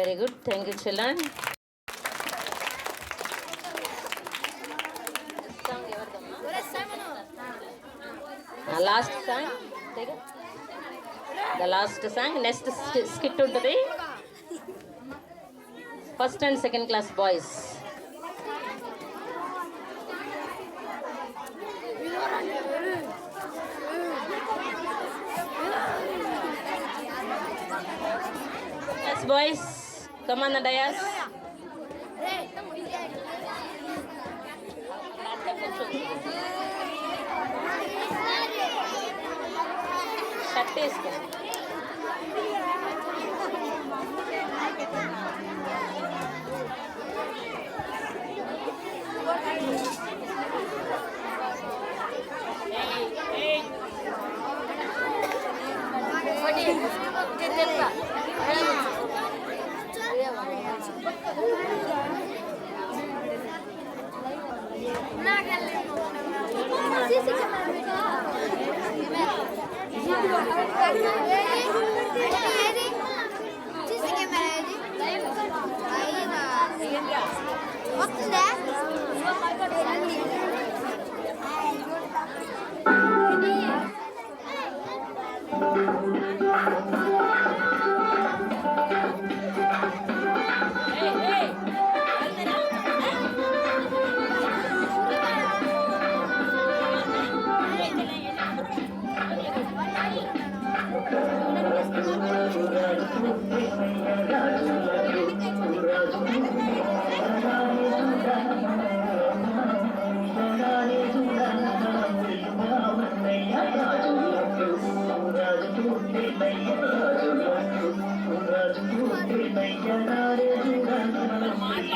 Very good. Thank you, children. Last song. Take it. The last song. Next skit to the first and second class boys. Yes, boys. Come on the dais. Shut this.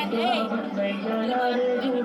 Hey!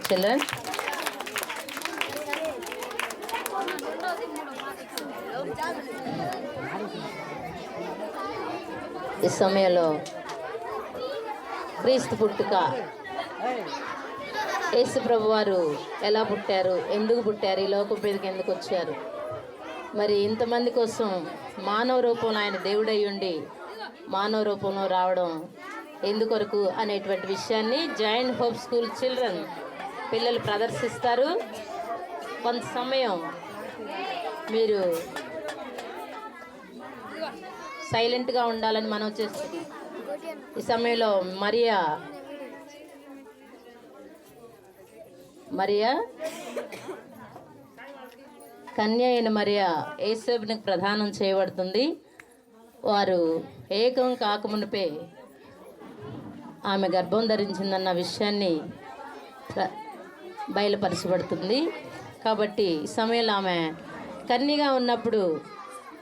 children. ఈ సమయంలో క్రీస్తు పుట్టుక, యేసు ప్రభు వారు ఎలా పుట్టారు, ఎందుకు పుట్టారు, ఈ లోకం మీదకి ఎందుకు వచ్చారు, మరి ఇంతమంది కోసం మానవ రూపంలో ఆయన దేవుడై ఉండి మానవ రూపంలో రావడం ఎందుకొరకు అనేటువంటి విషయాన్ని జాయింట్ హోప్ స్కూల్ చిల్డ్రన్ పిల్లలు ప్రదర్శిస్తారు. కొంత సమయం మీరు సైలెంట్గా ఉండాలని మనం చేస్తుంది. ఈ సమయంలో మరియా కన్య అయిన మరియా యేసునికి ప్రదానం చేయబడుతుంది. వారు ఏకం కాకమునిపే ఆమె గర్భం ధరించిందన్న విషయాన్ని బయలుపరచబడుతుంది. కాబట్టి ఈ సమయంలో ఆమె కన్యగా ఉన్నప్పుడు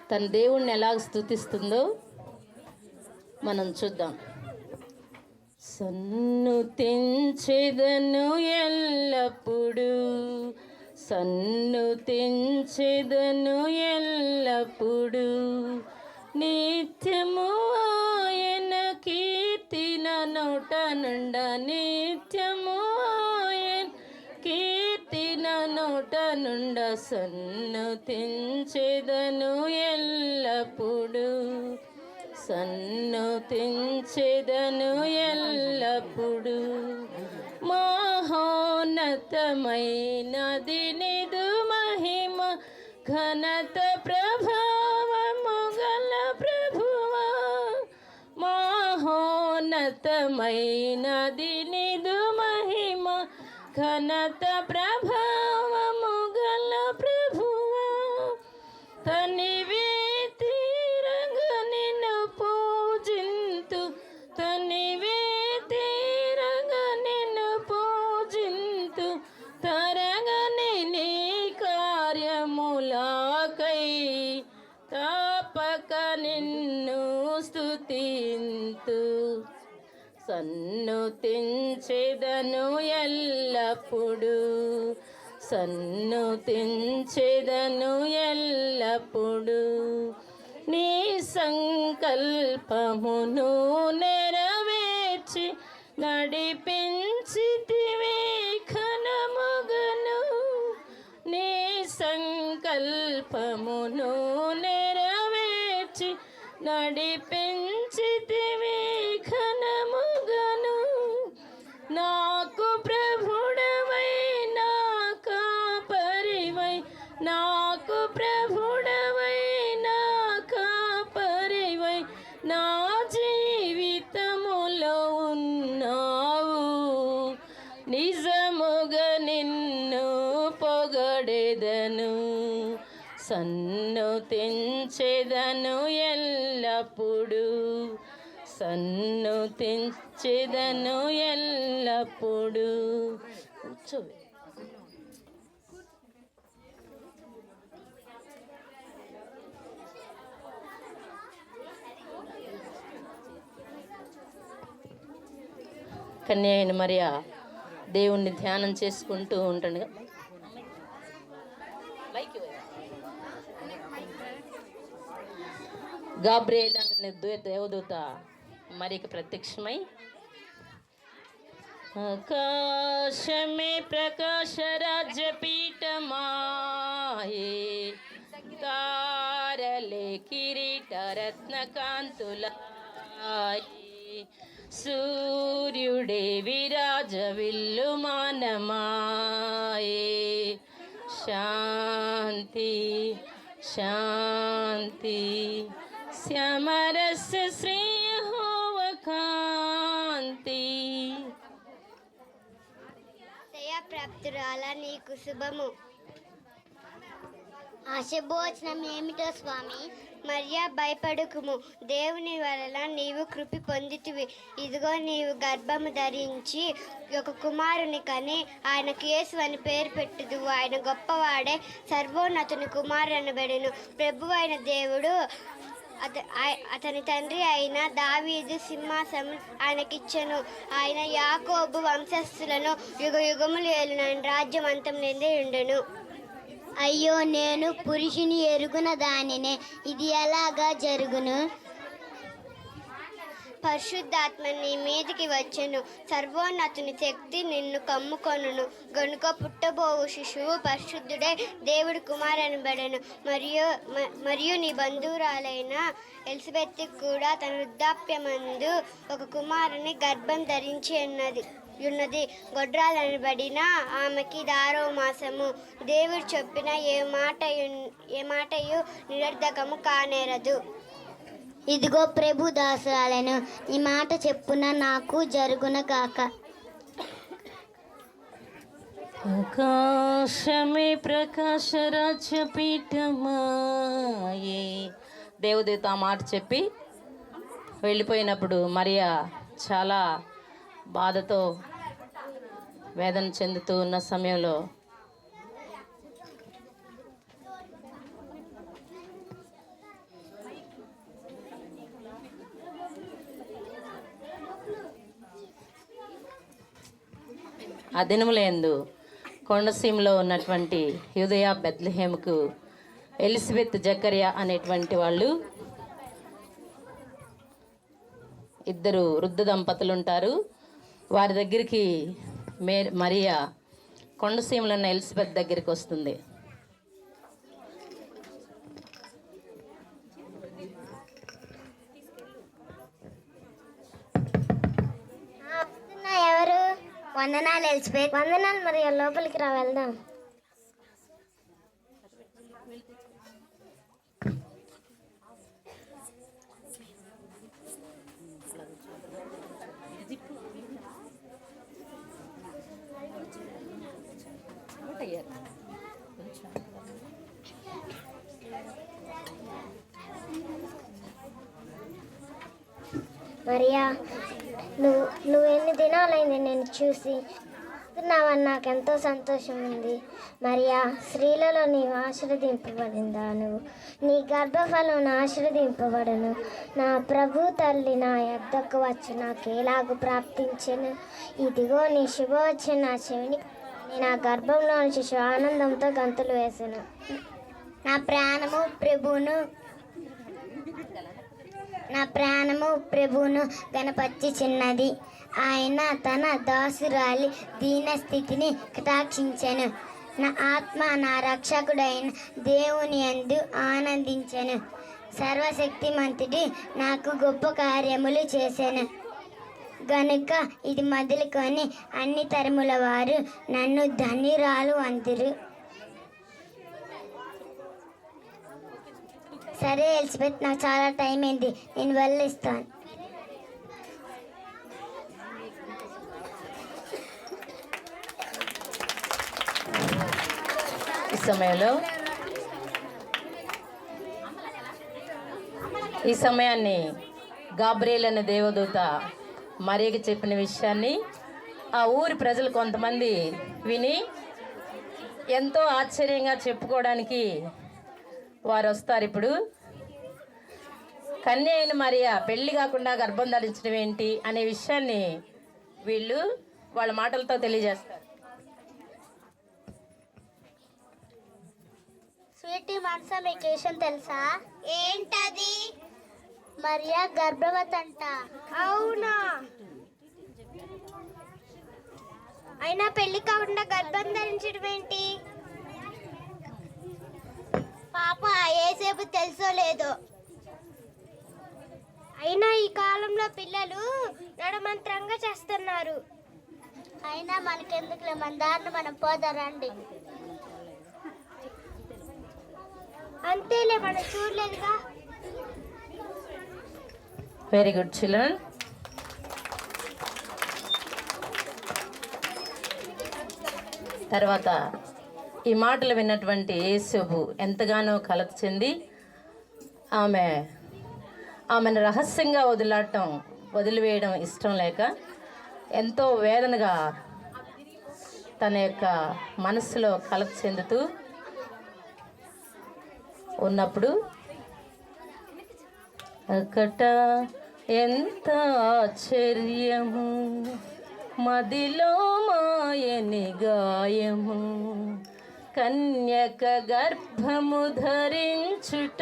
తన దేవుణ్ణి ఎలా స్తుతిస్తుందో మనం చూద్దాం. సన్నుతించెదను ఎల్లప్పుడు, సన్నుతించెదను ఎల్లప్పుడు, నిత్యము ఆయన కీర్తిన నోట నుండ, నిత్యము ఆయన కీర్తిన నోట నుండ, సన్నుతించెదను ఎల్లప్పుడు, సన్నుతించెదను ఎల్లప్పుడు. మహోన్నతమైనది నిదు మహిమ, ఘనత ప్రభావము గల ప్రభువా, మహోన్నతమైనది నిదు మహిమ, ఘనత ప్రభావ సన్నుతించెదను ఎల్లప్పుడు, సన్నుతించెదను ఎల్లప్పుడు. నీ సంకల్పమును నెరవేర్చి నడిపించితివి ఘనముగను. నీ సంకల్పమును నెరవేర్చి నడిపించితివి ఘనముగను. నాకు ప్రభుడవై నా కాపరివై, నాకు ప్రభుడవై నా కాపరివై నా జీవితములో ఉన్నావు. నిజముగా నిన్ను పొగడెదను, సన్నుతించెదను ఎల్లప్పుడు, సన్నుతించెదను ఎల్లప్పుడు. కూర్చోవే. కన్య అయిన మరియా దేవుణ్ణి ధ్యానం చేసుకుంటూ ఉంటుండగా గాబ్రియేల్ అనే దేవదూత మరికి ప్రత్యక్షమై, ఆకాశమే ప్రకాశ రాజ్య పీఠమాయే, తారలే కిరీట రత్న కాంతులాయే, సూర్యుడే విరాజ విల్లు మానమాయే. శాంతి శాంతి శ్యామరస శ్రీ యెహోవ కాంతి. దయాప్రాప్తురాల నీకు శుభము. ఆ శుభవచనం ఏమిటో స్వామి? మరియా, భయపడుకుము, దేవుని వలన నీవు కృపి పొందితివి. ఇదిగో నీవు గర్భము ధరించి ఒక కుమారుని కని ఆయనకు యేసు అని పేరు పెట్టుదువు. ఆయన గొప్పవాడే, సర్వోన్నతుని కుమారుడు అనబడెను. ప్రభు అయిన దేవుడు అతని తండ్రి అయిన దావీదు సింహాసనం ఆయనకిచ్చెను. ఆయన యాకోబు వంశస్థులను యుగ యుగములు ఏలును. ఆయన రాజ్యం అంతం లేనిదే ఉండెను. అయ్యో, నేను పురుషుని ఎరుగున దానినే, ఇది ఎలాగా జరుగును? పరిశుద్ధాత్మ నీ మీదికి వచ్చెను, సర్వోన్నతుని శక్తి నిన్ను కమ్ముకొనును. గనుక పుట్టబోవు శిశువు పరిశుద్ధుడే, దేవుడి కుమారనబడెను. మరియు నీ బంధువురాలైన ఎలిజబెత్ కూడా తన వృద్ధాప్యమందు ఒక కుమారుని గర్భం ధరించి ఉన్నది. గొడ్రాలనబడిన ఆమెకి 6వ మాసము. దేవుడు చెప్పిన ఏ మాటయు నిరర్ధకము కానేరదు. ఇదిగో ప్రభు దాసురాలను, ఈ మాట చెప్పున నాకు జరుగున కాక. ఆకాశమే ప్రకాశ రాజ్య పీఠమాయే. దేవదూత ఆ మాట చెప్పి వెళ్ళిపోయినప్పుడు మరియా చాలా బాధతో వేదన చెందుతూ ఉన్న సమయంలో ఆ దినములందు కొండసీమలో ఉన్నటువంటి యూదయ బెత్లెహేముకు ఎలిజబెత్ జకర్యా అనేటువంటి వాళ్ళు ఇద్దరు వృద్ధ దంపతులు ఉంటారు. వారి దగ్గరికి మరియా కొండసీమలో ఉన్న ఎలిజబెత్ దగ్గరికి వస్తుంది. ఎవరు? వందనాలు ఎలిజబెత్. వందనాలు మరియా, లోపలికి రా, వెళ్దాం. మరియా, నువ్వు ఎన్ని దినాలైంది నేను చూసి? ఇస్తున్నావని నాకెంతో సంతోషం ఉంది. మరియా, స్త్రీలలో నీవు ఆశీర్వదింపబడిందా నువ్వు, నీ గర్భఫలం ఆశీర్వదింపబడను. నా ప్రభు తల్లి నా యొద్దకు వచ్చి నాకు ఎలాగూ ప్రాప్తించెను. ఇదిగో నీ శుభవచనం నా చెవిని నా గర్భంలో శిశు ఆనందంతో గంతులు వేసెను. నా ప్రాణము ప్రభువును గణపర్చి చిన్నది. ఆయన తన దాసురాలి దీన స్థితిని కటాక్షించెను. నా ఆత్మ నా రక్షకుడైన దేవుని యందు ఆనందించెను. సర్వశక్తిమంతుడు నాకు గొప్ప కార్యములు చేశాను గనుక ఇది మొదలుకొని అన్ని తరముల వారు నన్ను ధన్యురాలు అందురు. సరే ఎలిజబెత్, నాకు చాలా టైం అయింది, నేను వెళ్ళిస్తాను. ఈ సమయాన్ని గాబ్రియల్ అనే దేవదూత మరియకి చెప్పిన విషయాన్ని ఆ ఊరి ప్రజలు కొంతమంది విని ఎంతో ఆశ్చర్యంగా చెప్పుకోవడానికి వారు వస్తారు. ఇప్పుడు కన్య అయిన మరియా పెళ్లి కాకుండా గర్భం ధరించడం ఏంటి అనే విషయాన్ని వీళ్ళు వాళ్ళ మాటలతో తెలియజేస్తారు. స్వీటీ మనసా, మీకు విషయం తెలుసా? ఏంటది? మరియా గర్భవతి అంట. అవునా? అయినా పెళ్లి కాకుండా గర్భం ధరించడం ఏంటి? పాప ఏసేపు తెలుసో లేదో, అయినా ఈ కాలంలో పిల్లలు నడమంత్రంగా చేస్తున్నారు. అయినా మనకెందుకులే, మన దారిని మనం పోదారండి. అంతేలే, మనం చూడలేదుగా. Very good children. తర్వాత ఈ మాటలు విన్నటువంటి యేసోబు ఎంతగానో కలత చెంది ఆమెను రహస్యంగా వదిలివేయడం ఇష్టం లేక ఎంతో వేదనగా తన యొక్క మనస్సులో కలత చెందుతూ ఉన్నప్పుడు అకట ఎంత ఆశ్చర్యము, మదిలో మాయని గాయము, కన్యక గర్భము ధరించుట,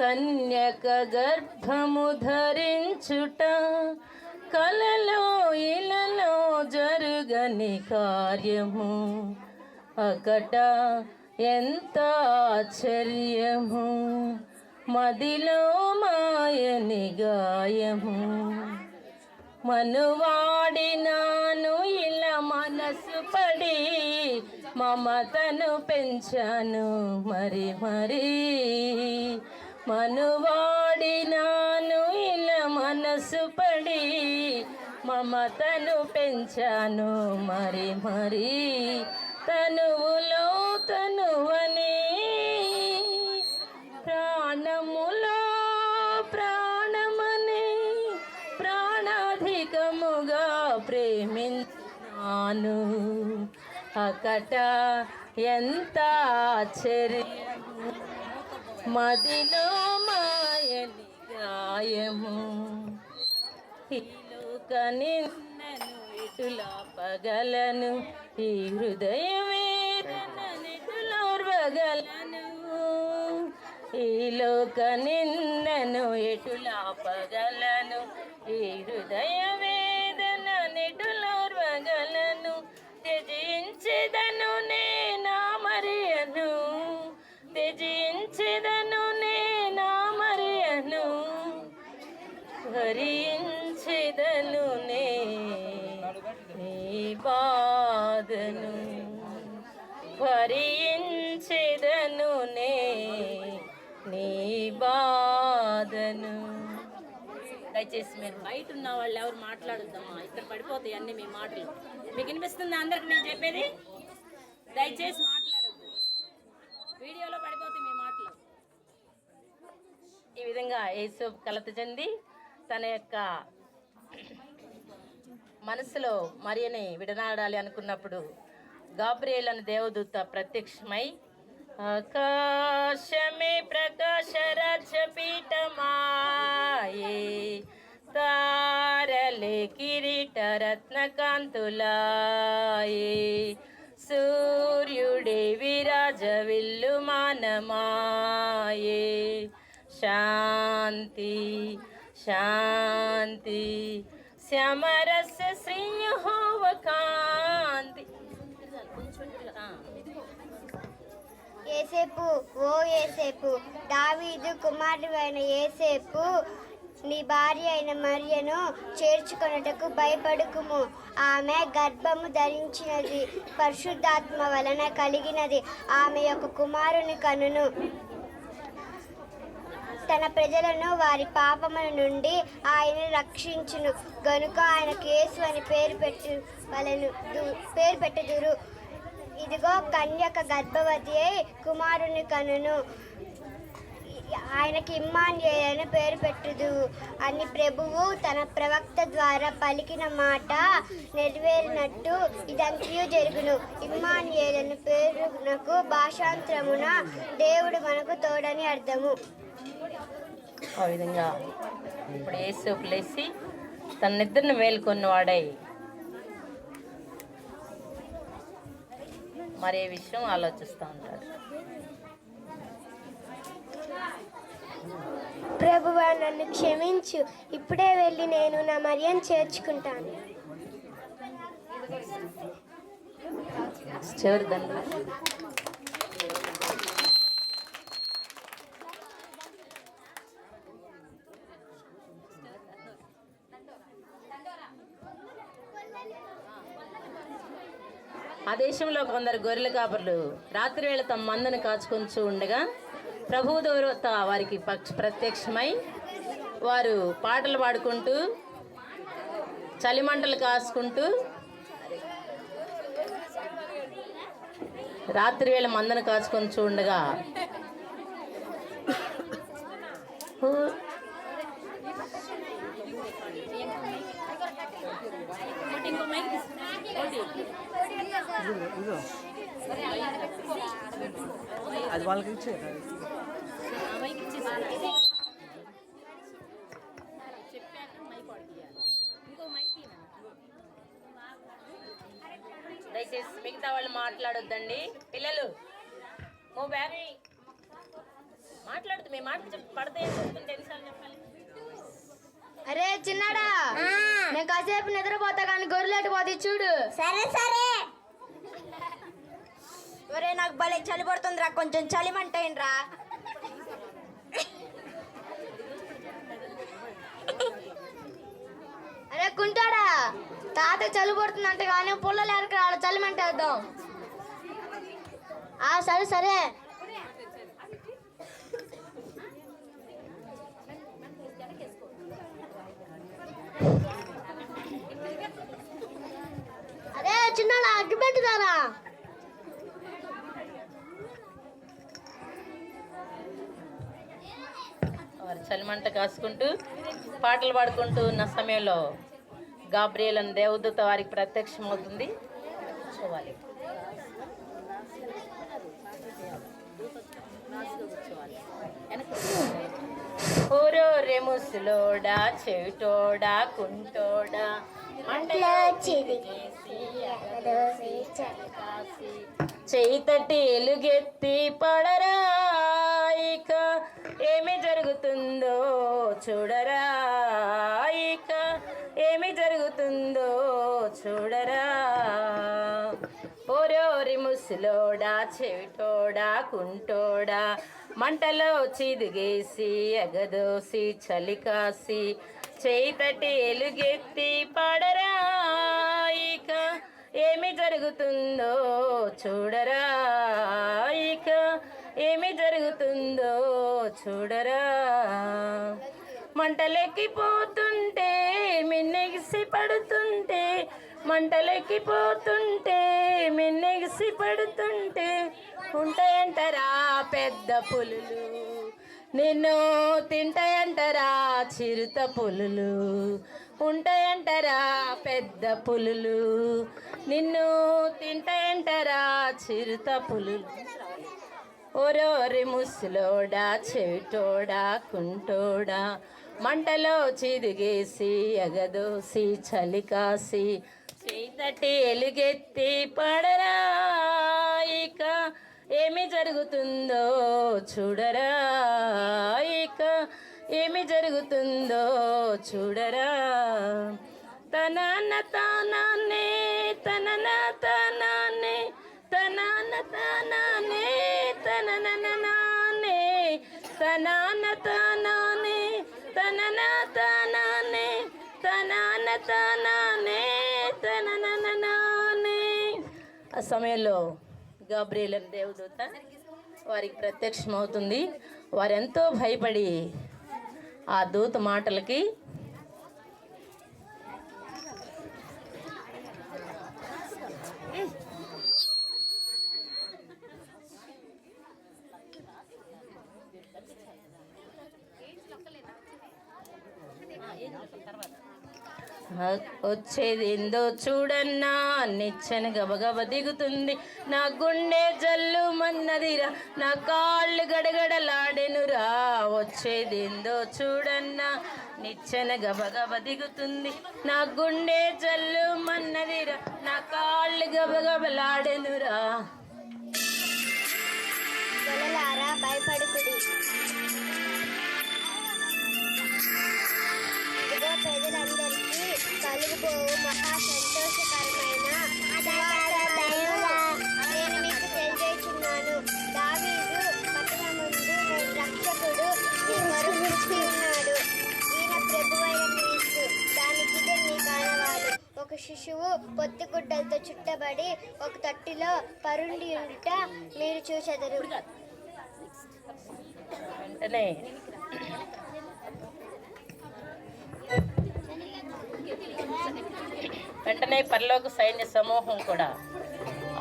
కన్యక గర్భము ధరించుట, కలలో ఇలలో జరుగని కార్యము, అకట ఎంత ఆశ్చర్యము, మదిలో మాయని గాయము, మనువాడినాను ఇలా మనసు పడి, మమతను పెంచాను మరి మరి, మనువాడినాను ఇలా మనసు పడి, మమతను పెంచాను మరి మరి, తనువులో తనువని ప్రాణములో ప్రాణమని ప్రాణాధికముగా ప్రేమించాను, అకట ఎంత ఆశ్చర్యము, మదిలో మాయని గాయము, ఈలోక నిన్నను ఇటులా పగలను, ఈ హృదయమే నిటులోర్వగలను, ఈలోక నిన్నను ఎటులా పగలను, ఈ హృదయ వేదన నిటులోర్వగలను, త్యజించెదను నేనా మరియను, త్యజించెదను నేనా మరియను, భరించెదను నీ బాధను, భరించెదను నీ బాధను. దయచేసి మీరు బయట ఉన్న వాళ్ళు ఎవరు మాట్లాడుద్దామా, ఇక్కడ పడిపోతాయి అన్నీ మీ మాటలు. మీకు వినిపిస్తుంది అందరికి నేను చెప్పేది? దయచేసి మాట్లాడద్దు, వీడియోలో పడిపోతాయి మీ మాటలు. ఈ విధంగా యేసు కలత చెంది తన యొక్క మనసులో మరియని విడనాడాలి అనుకున్నప్పుడు గాబ్రియేల్ అనే దేవదూత ప్రత్యక్షమై ఆకాశమే ప్రకాశ రాజ్యపీఠమాయే తారలే కిరీట రత్నకాంతులాయే సూర్యుడే విరాజ విల్లుమానమాయే శాంతి శాంతి శ్యామరస శ్రీ యెహోవ కాంతి. ఏసేపు, ఓ ఏసేపు, దావీదు కుమారుడైన ఏసేపు, నీ భార్య అయిన మరియను చేర్చుకొనుటకు భయపడుకుము. ఆమె గర్భము ధరించినది, పరిశుద్ధాత్మ వలన కలిగినది. ఆమె యొక్క కుమారుని కనును. తన ప్రజలను వారి పాపముల నుండి ఆయన రక్షించును గనుక ఆయనకు యేసు అని పేరు పెట్టుదురు. ఇదిగో కన్యక గర్భవతి అయి కుమారుని కనును. ఆయనకి ఇమ్మానుయేలు అని పేరు పెట్టుదు అని ప్రభువు తన ప్రవక్త ద్వారా పలికిన మాట నెరవేరినట్టు ఇదంతయు జరుగును. ఇమ్మానుయేలు అనే పేరునకు భాషాంతరమున దేవుడు మనకు తోడని అర్థము. ఆ విధంగా ఇప్పుడు యేసు లేచి తన నిద్రను మేల్కొన్నవాడై మరే విషయం ఆలోచిస్తూ ఉంటాడు. ప్రభువా, నన్ను క్షమించు. ఇప్పుడే వెళ్ళి నేను నా మరియను చేర్చుకుంటాను. చివరి దండ ఆ దేశంలో కొందరు గొర్రెల కాపర్లు రాత్రి వేళ తమ మందను కాచుకొంచు ఉండగా ప్రభువు దూత వారికి ప్రత్యక్షమై వారు పాటలు పాడుకుంటూ చలిమంటలు కాసుకుంటూ రాత్రి వేళ మందను కాచుకొని ఉండగా అది వాళ్ళకి ఇచ్చే దయచేసి మిగతా వాళ్ళు మాట్లాడొద్దండి. పిల్లలు ఓ బ్యాగ్ మాట్లాడుతూ మీ మాట పడితే ఎన్నిసార్లు చెప్పాలి? అరే చిన్నాడా, నేను కాసేపు నిద్రపోతా కానీ గొర్రెలెట్టు పోతే చూడు. సరే సరే. ఒరే, నాకు భలే చలి పడుతుందిరా, కొంచెం చలిమంటేనరా. అరే కుంటాడా, తాత చలి పడుతుందంటే కానీ పుల్లలు ఎరకరాడు, చలిమంటేద్దాం. సరే సరే. అరే చిన్నాడా, అగ్గి పెట్టుదారా. వారు చలిమంట కాసుకుంటూ పాటలు పాడుకుంటూ ఉన్న సమయంలో గాబ్రియేల్ అనే దేవదూత వారికి ప్రత్యక్షమవుతుంది. కూర్చోవాలి. ఓరో రెముసులోడా చెవిటోడా కుంటోడా మంటలో చేయితటి ఎలుగెత్తి పడరా, ఇక ఏమి జరుగుతుందో చూడరా, ఇక ఏమి జరుగుతుందో చూడరా. ఓరోరి ముసలోడా చెవిటోడా కుంటోడా మంటలో చిదిగేసి ఎగదోసి చలికాసి చేయితటి ఎలుగెత్తి పడరా, ఇక ఏమి జరుగుతుందో చూడరా, ఇక ఏమి జరుగుతుందో చూడరా. మంటలెక్కిపోతుంటే మిన్నెగిసి పడుతుంటే, మంటలెక్కిపోతుంటే మిన్నెగిసి పడుతుంటే ఉంటాయంటరా పెద్ద పులులు, నిన్ను తింటాయంటరా చిరుత పులులు. ఉంటాయంటారా పెద్ద పులులు, నిన్ను తింటాయంటారా చిరుత పులులు. ఓరోరి ముసలోడా చెవిటోడా కుంటోడా, మంటలో చిదిగేసి ఎగదోసి చలికాసి చేతటి ఎలుగెత్తి పడరా. ఇక ఏమి జరుగుతుందో చూడరా, ఇక ఏమి జరుగుతుందో చూడరా. తనన తానానే తనన తానానే తనన తానానే తనననానే తనన తానానే తనన తానానే తనన తానానే తనననానే. ఆ సమయంలో గాబ్రియల్ అనే దేవదూత వారికి ప్రత్యక్షమవుతుంది. వారెంతో భయపడి ఆ దూత మాటలకి వచ్చేది ఏందో చూడన్నా, నిచ్చెన గబగబ దిగుతుంది, నా గుండె జల్లు మన్నదిరా, నా కాళ్ళు గడగడలాడెనురా. వచ్చేది ఏందో చూడన్నా, నిచ్చెన గబగబ దిగుతుంది, నా గుండె జల్లు మన్నదిరా, నా కాళ్ళు గబగబలాడెనురా. గొల్లలారా భయపడుకుడి, ఇదిగో ప్రజలందరికీ కలుగుబోవు మహా సంతోషకరమైన నేను మీకు తెలియజేస్తున్నాను. దావీదు పట్టణమందు రక్షకుడు మీ కొరకు పుట్టి ఉన్నాడు. ఈయన ప్రభువైన క్రీస్తు. దానికిదే మీ కానవాలు. ఒక శిశువు పొత్తిగుడ్డలతో చుట్టబడి ఒక తొట్టిలో పరుండి ఉండుట మీరు చూచెదరు. వెంటనే పరలోక సైన్య సమూహం కూడా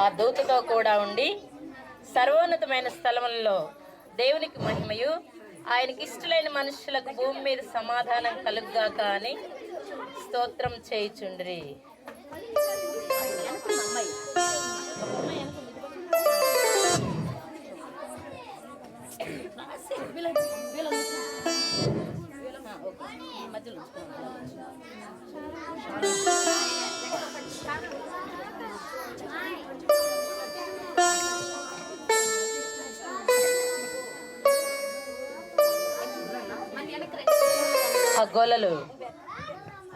ఆ దూతతో కూడా ఉండి సర్వోన్నతమైన స్థలములలో దేవునికి మహిమయు ఆయనకి ఇష్టలైన మనుషులకు భూమి మీద సమాధానం కలుగుగాక అని స్తోత్రం చేయుచుండ్రి. ఆ గొల్లలు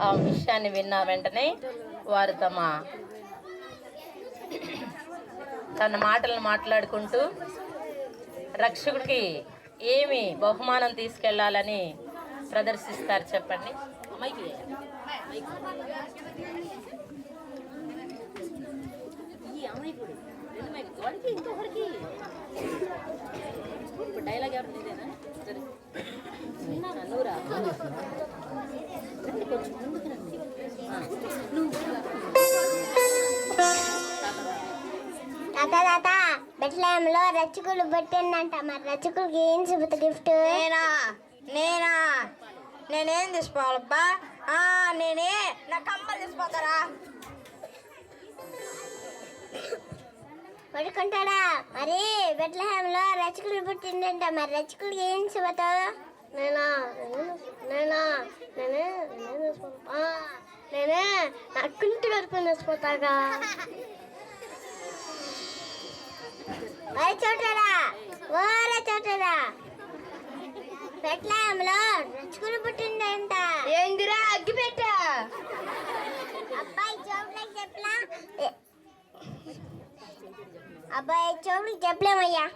ఆ విషయాన్ని విన్న వెంటనే వారు తన మాటలను మాట్లాడుకుంటూ రక్షకుడికి ఏమి బహుమానం తీసుకెళ్లాలని ప్రదర్శిస్తారు చెప్పండి. డైలాగ్ ఎవరు నీదేనా? నూరా కొంచెం ముందుకు రండి. తాత బెట్లయంలో రచ్చకులు పెట్టిందంట. మరి రచ్చకులకి ఏం చెబుతా గిఫ్ట్? నేనేం తీసుకోవాలబ్బా? నేనే నా కమ్మలు తీసుకోతారా? పడుకుంటాడా? మరి బెట్లహేంలో రచకులు పుట్టిందంట. మరి రచకులకి ఏం చెబుతావు? నేనే నా కుంటి కడుపుని వేసిపోతాగా. చూడరా ఓరే చూడరా, బెట్లహేంలో రచకులు పుట్టిందంట. ఏందిరా అగ్గి పెట్ట? అబ్బాయి చోట్లకి చెప్పలా? అబ్బాయి చోట్లకి చెప్పలేమయ్యా.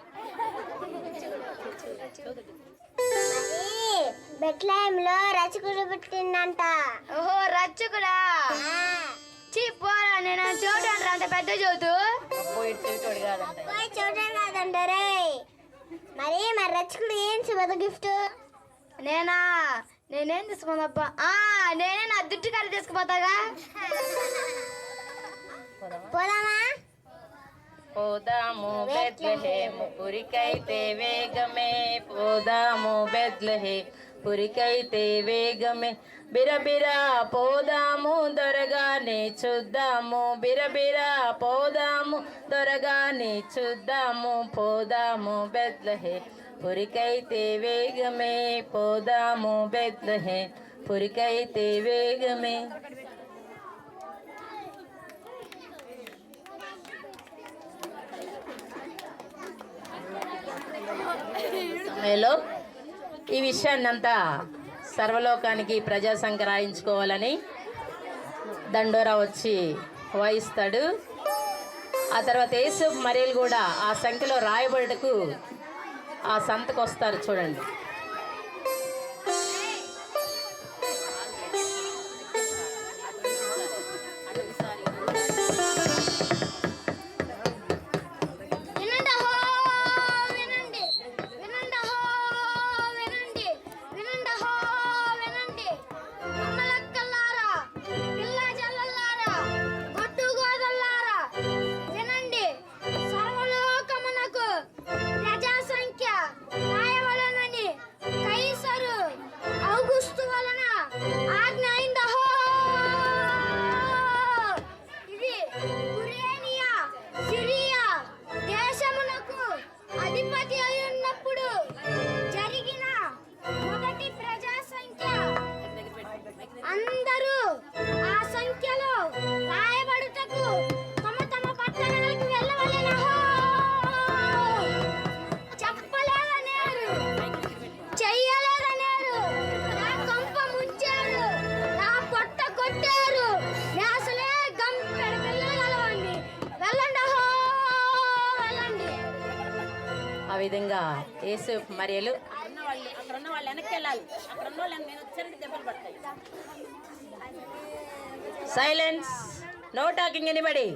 బెట్లహేంలో రచకుడు పుట్టిందంట. ఓహో రచ్చకుడా? పోరా, నేను చూడండి అంత పెద్ద చదువుతూ. అబ్బాయి చూడడం కాదంటారే. మరి రచకుడు ఏం చెబుతా గిఫ్ట్? నేనేం తీసుకున్నాబ్బా? నేనే నా దుడ్డు కర్రీ తీసుకుపోతాగా. పోదామా? పోదాము బెత్లెహేము పురికైతే వేగమే, పోదాము బెత్లెహేము పురికైతే వేగమే, బిరబిరా పోదాము దొరగానే చూద్దాము, బిరబిరా పోదాము దొరగానే చూద్దాము, పోదాము బెత్లెహేం పురికైతే వేగమే, పోదాము బెత్లెహేం పురికైతే వేగమే. సమయంలో ఈ విషయాన్నంతా సర్వలోకానికి ప్రజా సంఖ్య రాయించుకోవాలని దండోరా వచ్చి వాయిస్తాడు. ఆ తర్వాత యేసు మరియలు కూడా ఆ సంఖ్యలో రాయబడుటకు ఆ సంతకు వస్తారు. చూడండి, ఆ విధంగా యేసు మరియలు అక్కడ ఉన్న వాళ్ళు వెనక్కి వెళ్ళాలి, అక్కడ ఉన్న వాళ్ళు నేను వచ్చారంటే దెబ్బలు పడతాయి. Silence, no talking anybody.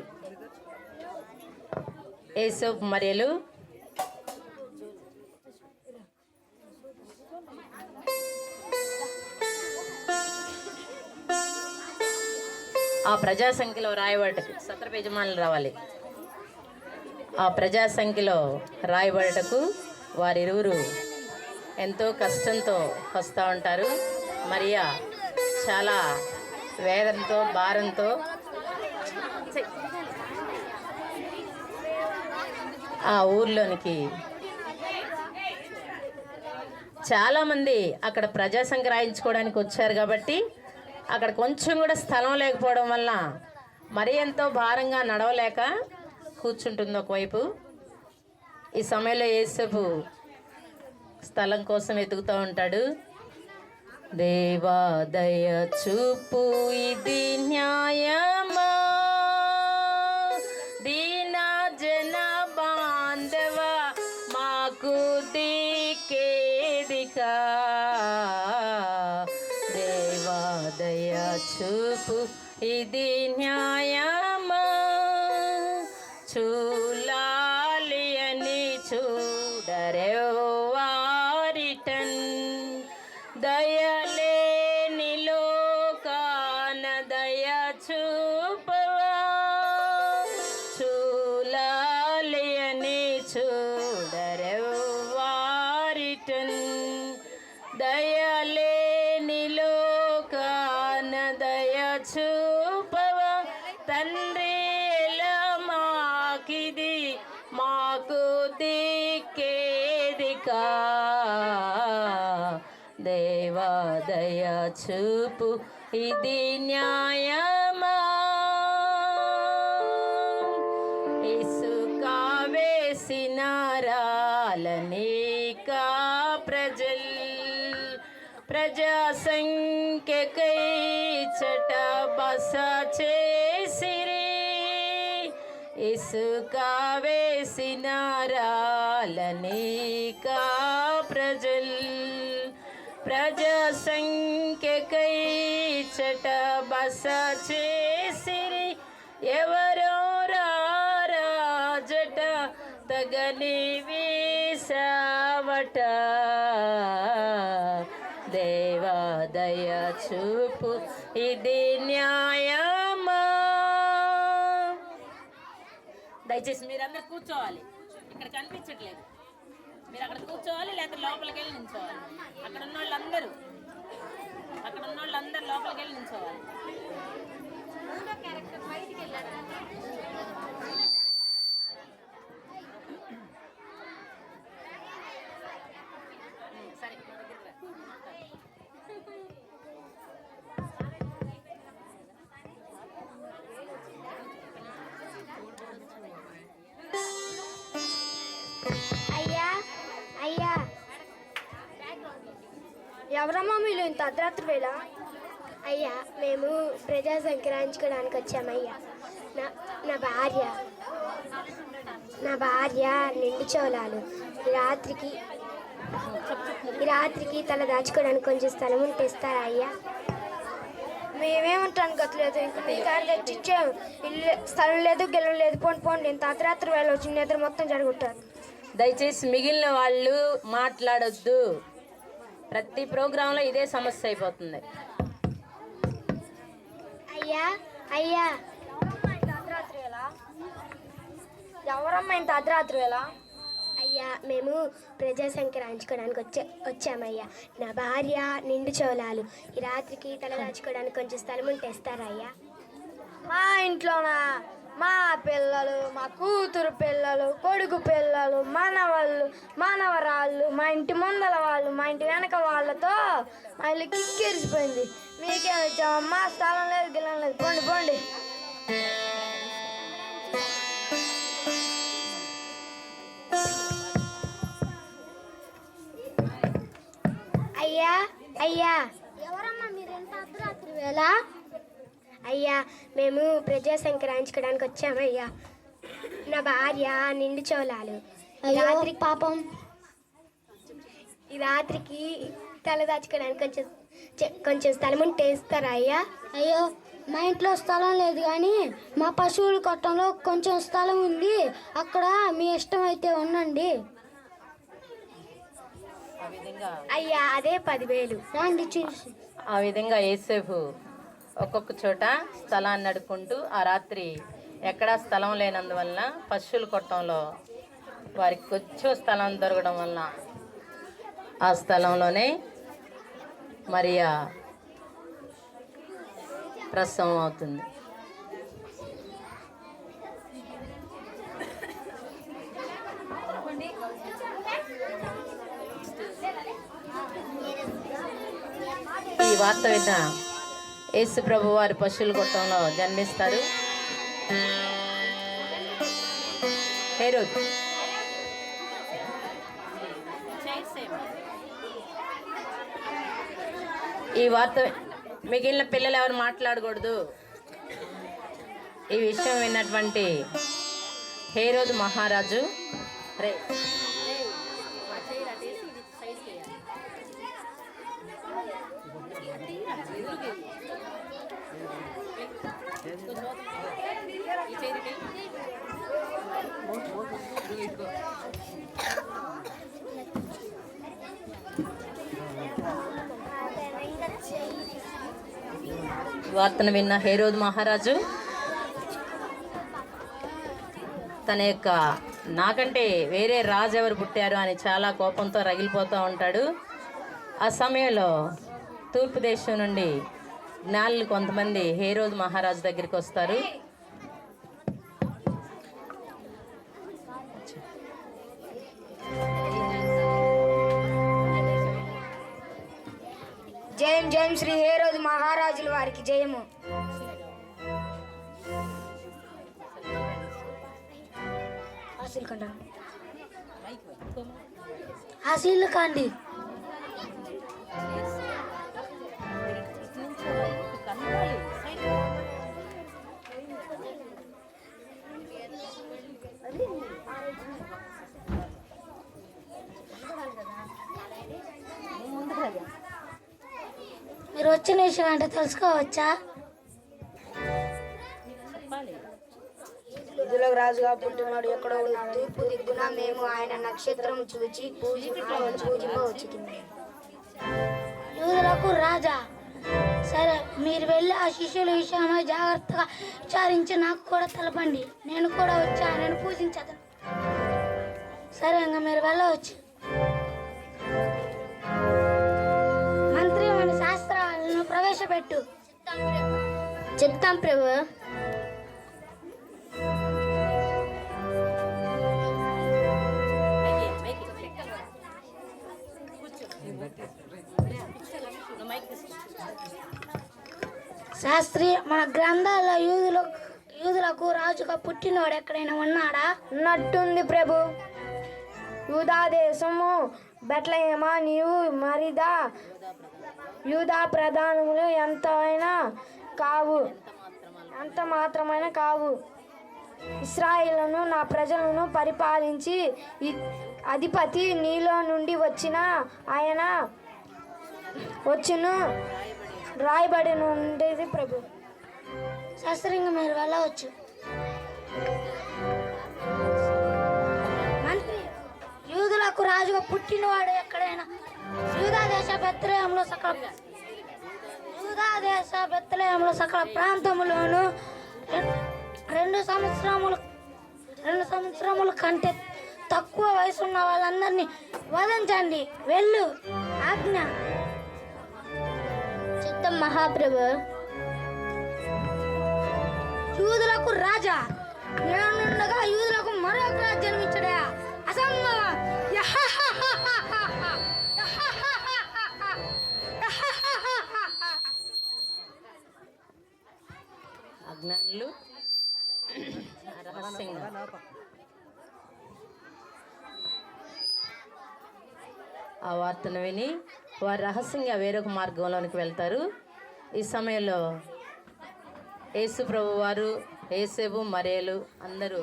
Yesu మరియలు ఆ ప్రజా సంఖ్యలో రాయబడటకు సత్రప యజమానులు రావాలి. ఆ ప్రజా సంఖ్యలో రాయబడటకు వారిరువురు ఎంతో కష్టంతో వస్తూ ఉంటారు. మరియా చాలా వేదంతో భారంతో ఆ ఊర్లోనికి చాలామంది అక్కడ ప్రజా సంఖ్య రాయించుకోవడానికి వచ్చారు కాబట్టి అక్కడ కొంచెం కూడా స్థలం లేకపోవడం వల్ల మరి ఎంతో భారంగా నడవలేక కూర్చుంటుంది ఒకవైపు. ఈ సమయంలో యేసపు స్థలం కోసం వెతుకుతూ ఉంటాడు. దేవా దయ చూపు, ఇది న్యాయమా, దీన జన బాంధవ మాకు దిక్కేదికా, దేవా దయ చూపు, ఇది న్యాయమా, చూలాలి అని చూడరెవారిటన్, దయలేని లోకాన దయ చూపవా, చూలాలి అని చూడరెవారిటన్, దయలేని లోకాన దయ చూపవా, తండ్రి మాకిది మాకు దిక్కేదికా, దేవా దయ చూపు, ఇది న్యాయమా. ఇసుక వేసిన రాలనీకా ప్రజా సంఖ్యకై చట బస చేసిరి, ఇసుక వేసిన రాలనీకా ప్రజా సంఖ్యకై చట బస చేసిరి, ఎవరో రాజట తగని వీసావట, దేవా దయ చూపు, ఇది న్యాయమా. దయచేసి మీరందరూ కూర్చోవాలి, ఇక్కడ కనిపించట్లేదు, మీరు అక్కడ కూర్చోవాలి, లేకపోతే లోపలికి వెళ్ళి నిల్చోవాలి. అక్కడ ఉన్న వాళ్ళందరూ అక్కడ ఉన్న వాళ్ళందరూ లోపలికి వెళ్ళి నిల్చోవాలి. సరే అయ్యా అయ్యా, ఎవరమ్మా మీరు ఇంత అర్ధరాత్రి వేళ? అయ్యా మేము ప్రజా సంక్రాంతించుకోవడానికి వచ్చామయ్యా. నా నా భార్య నిండు చోళాలు. ఈ రాత్రికి తల దాచుకోవడానికి కొంచెం స్థలం ఉంటే ఇస్తారా అయ్యా? మేమేమంటాను గతలేదు, ఇంక మీ కారు తెచ్చిచ్చాము. ఇల్లు స్థలం లేదు, గిల్లం లేదు. పోండి ఇంత అర్ధరాత్రి వేళ వచ్చి నిద్ర మొత్తం జరుగుతారు. దయచేసి మిగిలిన వాళ్ళు మాట్లాడొద్దు. ప్రతి ప్రోగ్రాంలో ఇదే సమస్య అయిపోతుంది. అయ్యా అయ్యా, ఎవరమ్మా ఇంత అర్ధరాత్రి వేళ? అయ్యా మేము ప్రజా సంక్రాంతించుకోవడానికి వచ్చామయ్యా. నా భార్య నిండు చోళాలు. ఈ రాత్రికి తల దాచుకోవడానికి కొంచెం స్థలం ఉంటే ఇస్తారా అయ్యా? మా ఇంట్లోనా మా పిల్లలు, మా కూతురు పిల్లలు, కొడుకు పిల్లలు, మనవాళ్ళు, మనవరాళ్ళు, మా ఇంటి ముందల వాళ్ళు, మా ఇంటి వెనక వాళ్ళతో మా ఇల్లు కిక్కిరిసిపోయింది. మీకేం ఇచ్చామమ్మా? స్థలం లేదు, గిల్లం లేదు. పోండి. అయ్యా అయ్యా, ఎవరమ్మా మీరు ఎంత అర్ధరాత్రి వేళ? అయ్యా మేము ప్రజా సంక్రాంతించుకోవడానికి వచ్చామయ్యా. నా భార్య నిండు చోళాలు. పాపం. ఈ రాత్రికి తల దాచుకోవడానికి కొంచెం స్థలం ఉంటే ఇస్తారా అయ్యా? అయ్యో, మా ఇంట్లో స్థలం లేదు, కానీ మా పశువుల కొట్టంలో కొంచెం స్థలం ఉంది. అక్కడ మీ ఇష్టం అయితే ఉండండి. అయ్యా అదే 10,000. రండి చూసి. ఆ విధంగా యేసేపు ఒక్కొక్క చోట స్థలాన్ని అడుక్కుంటూ ఆ రాత్రి ఎక్కడా స్థలం లేనందువలన పశువుల కొట్టంలో వారికి కొంచెం స్థలం దొరకడం వలన ఆ స్థలంలోనే మరియా ప్రసవం అవుతుంది. ఈ వార్త విన్న యేసు ప్రభు వారి పశువుల కొట్టంలో జన్మిస్తారు. హేరోదు ఈ వార్త మిగిలిన పిల్లలు ఎవరు మాట్లాడకూడదు. ఈ విషయం విన్నటువంటి హేరోదు మహారాజు రే వార్తను విన్న హేరోదు మహారాజు తన యొక్క నాకంటే వేరే రాజు ఎవరు పుట్టారు అని చాలా కోపంతో రగిలిపోతూ ఉంటాడు. ఆ సమయంలో తూర్పు దేశం నుండి జ్ఞానులు కొంతమంది హేరోదు మహారాజు దగ్గరికి వస్తారు. జయం జయం శ్రీ హేరోదు మహారాజుల వారికి జయము. హాసీలు కాండి. మీరు వచ్చిన విషయం అంటే తెలుసుకోవచ్చా? ఇదిలోకి రాజుగా పుట్టినాడు ఎక్కడో ఉన్నాడు. తూర్పు దిక్కున మేము ఆయన నక్షత్రం చూచి పూజింపవచ్చు. యూదులకు రాజా, సరే మీరు వెళ్ళి ఆ శిష్యుల విషయమై జాగ్రత్తగా విచారించి నాకు కూడా తెలపండి. నేను కూడా వచ్చి ఆయనను పూజించదు. సరే, ఇంకా మీరు వెళ్ళవచ్చు. మంత్రి మన శాస్త్రాలను ప్రవేశపెట్టు. చిత్తం ప్రభు. శాస్త్రి, మన గ్రంథాల్లో యూదులకు రాజుగా పుట్టినవాడు ఎక్కడైనా ఉన్నాడా? ఉన్నట్టుంది ప్రభు. యూదా దేశము బెత్లెహేమ, నీవు మరిదా యూదా ప్రధానములు ఎంత మాత్రమైన కావు. ఇశ్రాయేలును నా ప్రజలను పరిపాలించి అధిపతి నీలో నుండి వచ్చిన ఆయన వచ్చును రాయబడి ఉండేది ప్రభు. శాస్త్రంగా మీరు వెళ్ళవచ్చు. మంత్రి, యూదులకు రాజుగా పుట్టినవాడు ఎక్కడైనా యూదా దేశ బెత్లెహేములో సకల ప్రాంతములోను 2 సంవత్సరముల కంటే తక్కువ వయసున్న వాళ్ళందరినీ వధించండి. వెళ్ళు. ఆజ్ఞ. చిత్తం మహాప్రభు. యూదులకు రాజా, నేనుండగా యూదులకు మరొక రాజు జన్మించడా? అసంభవం. అజ్ఞానులు రహస్యంగా ఆ వార్తను విని వారు రహస్యంగా వేరొక మార్గంలోనికి వెళ్తారు. ఈ సమయంలో యేసు ప్రభు వారు, యేసేబు, మరియలు అందరూ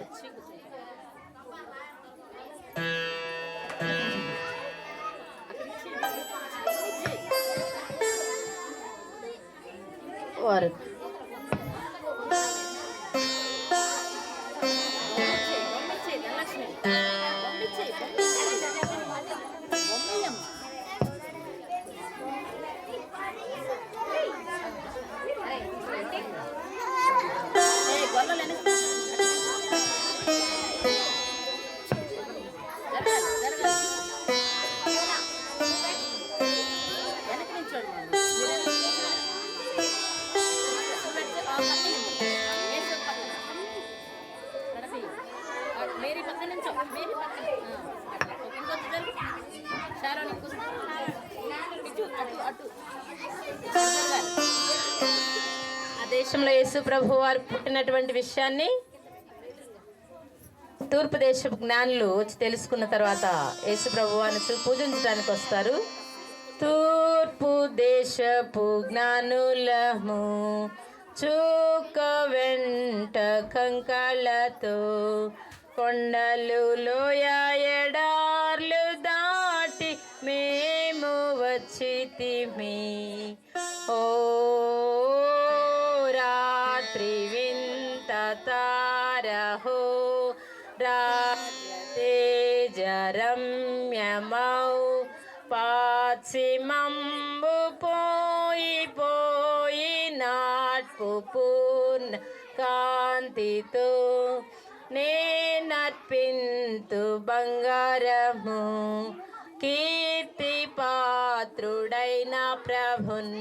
వచ్చి వారు ఆ దేశంలో యేసు ప్రభు వారు పుట్టినటువంటి విషయాన్ని తూర్పు దేశపు జ్ఞానులు వచ్చి తెలుసుకున్న తర్వాత యేసు ప్రభు వారిని పూజించడానికి వస్తారు. తూర్పు దేశపు జ్ఞానులము చూక వెంట కంకళతో కొండలు లోయ ఎడార్లు దాటి మేము వచ్చితిమి. ఓ రాత్రి వింత తారహో రాజతేజరమ్యమౌ పాచిమంబు పోయి నాట్పు పూర్ణ కాంతితో నేనర్పింతు బంగారము కీర్తి పాత్రుడైన ప్రభున్.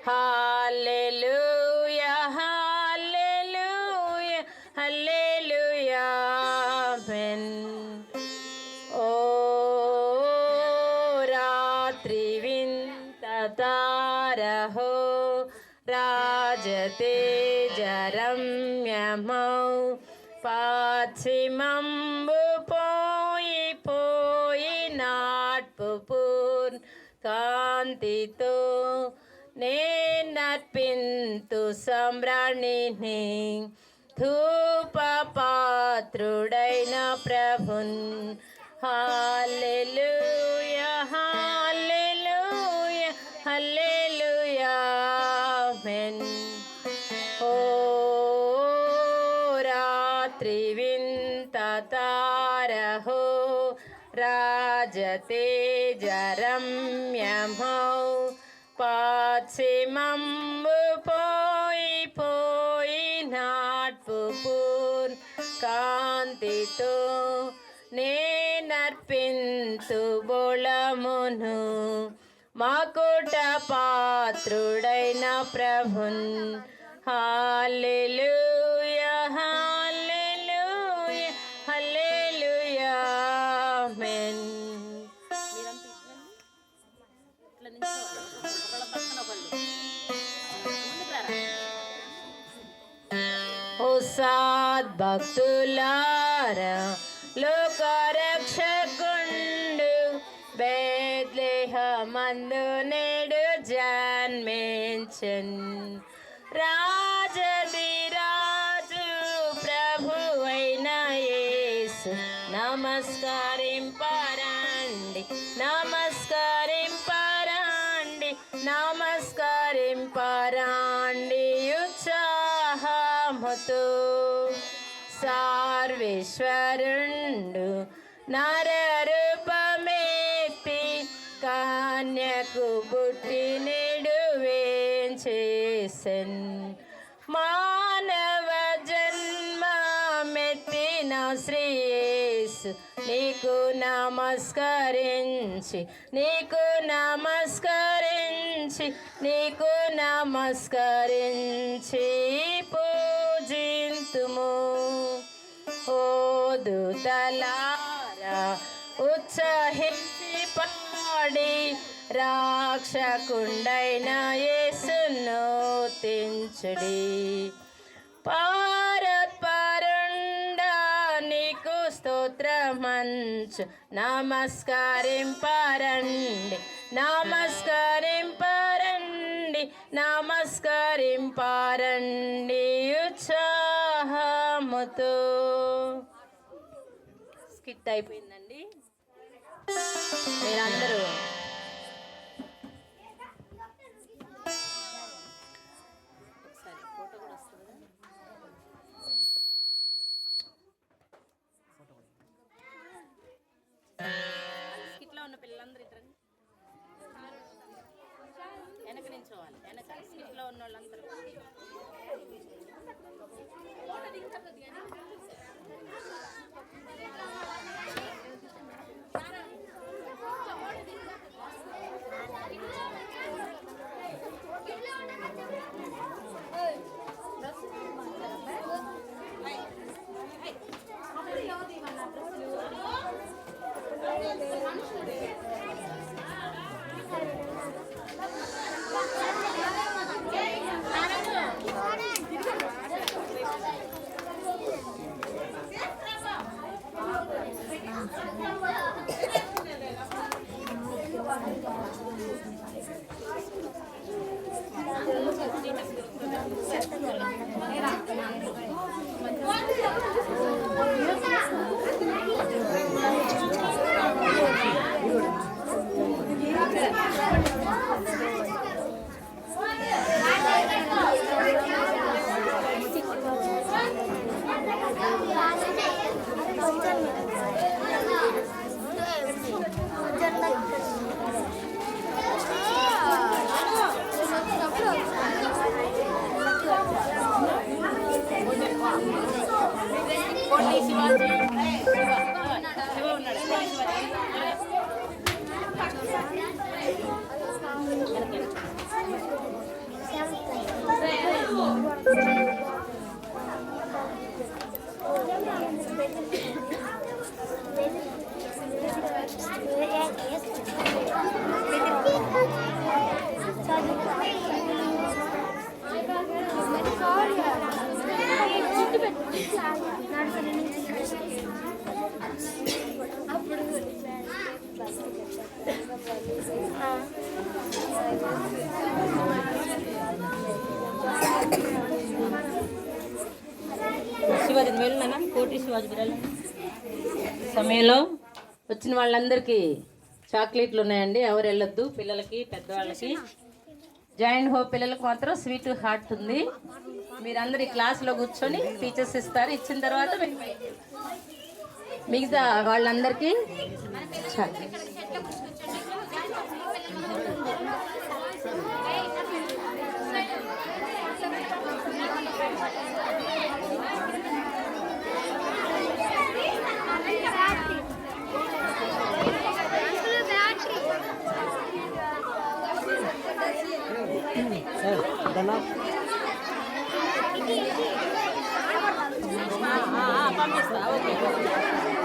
హల్లెలూయా హల్లెలూయా హల్లెలూయా ఆమేన్. ఓ రాత్రి వింత తారహో రాజతేజరమ్యమౌ పాచిమంబు పోయి నాట్పు పూర్ణ కాంతితో నేనర్పింతు సమ్రాణిని ధూప పాత్రుడైన ప్రభున్. హల్లెలూయా హల్లెలూయా హల్లెలూయా ఆమేన్. ఓ రాత్రి వింత తారహో రాజతేజరమ్యమౌ పాచిమంబు పోయి నాట్పు పూర్ణ కాంతితో నేనర్పింతు బోళమును మాకుట పాత్రుడైన ప్రభున్. హల్లెలూయా హల్లెలూయా హల్లెలూయా ఆమేన్. ఓ సద్భక్తులారా, లోకరక్షకుండు బేత్లెహేమందు నేడు జన్మించెన్. రాజు ప్రభువైన యేసు నమస్కరింపరండి, నమస్కరింపరండి, నమస్కరింపరండి ఉత్సాహముతో. సర్వేశ్వరుండు నరరూపమెత్తి కన్యకు పుట్టి నేడు వేంచేసెన్. మానవ జన్మమెత్తిన శ్రీ యేసు నీకు నమస్కరించి, నీకు నమస్కరించి, నీకు నమస్కరించి పూజింతుము. ఓ దూతలారా, ఉత్సహించి పాడి రక్షకుండైన యేసును స్తుతించుడి. పరోత్పరుండా నీకు స్తోత్రమంచు నమస్కరింపరండి, నమస్కరింపరండి, నమస్కరింపరండి ఉత్సాహముతో. స్కిట్ అయిపోయిందండి. మీరందరూ స్కిట్లో ఉన్న పిల్లలందరూ ఇద్దరు వెనక నించోవాలి. వెనక స్కిట్లో ఉన్న వాళ్ళందరూ శివాజీ వెళ్ళినా కోటి శివాజీ సమయంలో వచ్చిన వాళ్ళందరికీ చాక్లెట్లు ఉన్నాయండి. ఎవరు వెళ్ళొద్దు, పిల్లలకి పెద్దవాళ్ళకి. జాయింట్ హోప్ పిల్లలకు మాత్రం స్వీట్ హార్ట్ ఉంది. మీరందరూ ఈ క్లాస్లో కూర్చొని టీచర్స్ ఇస్తారు. ఇచ్చిన తర్వాత మిగతా వాళ్ళందరికీ చాక్లెట్. కన్నా పంపిస్తా ఓకే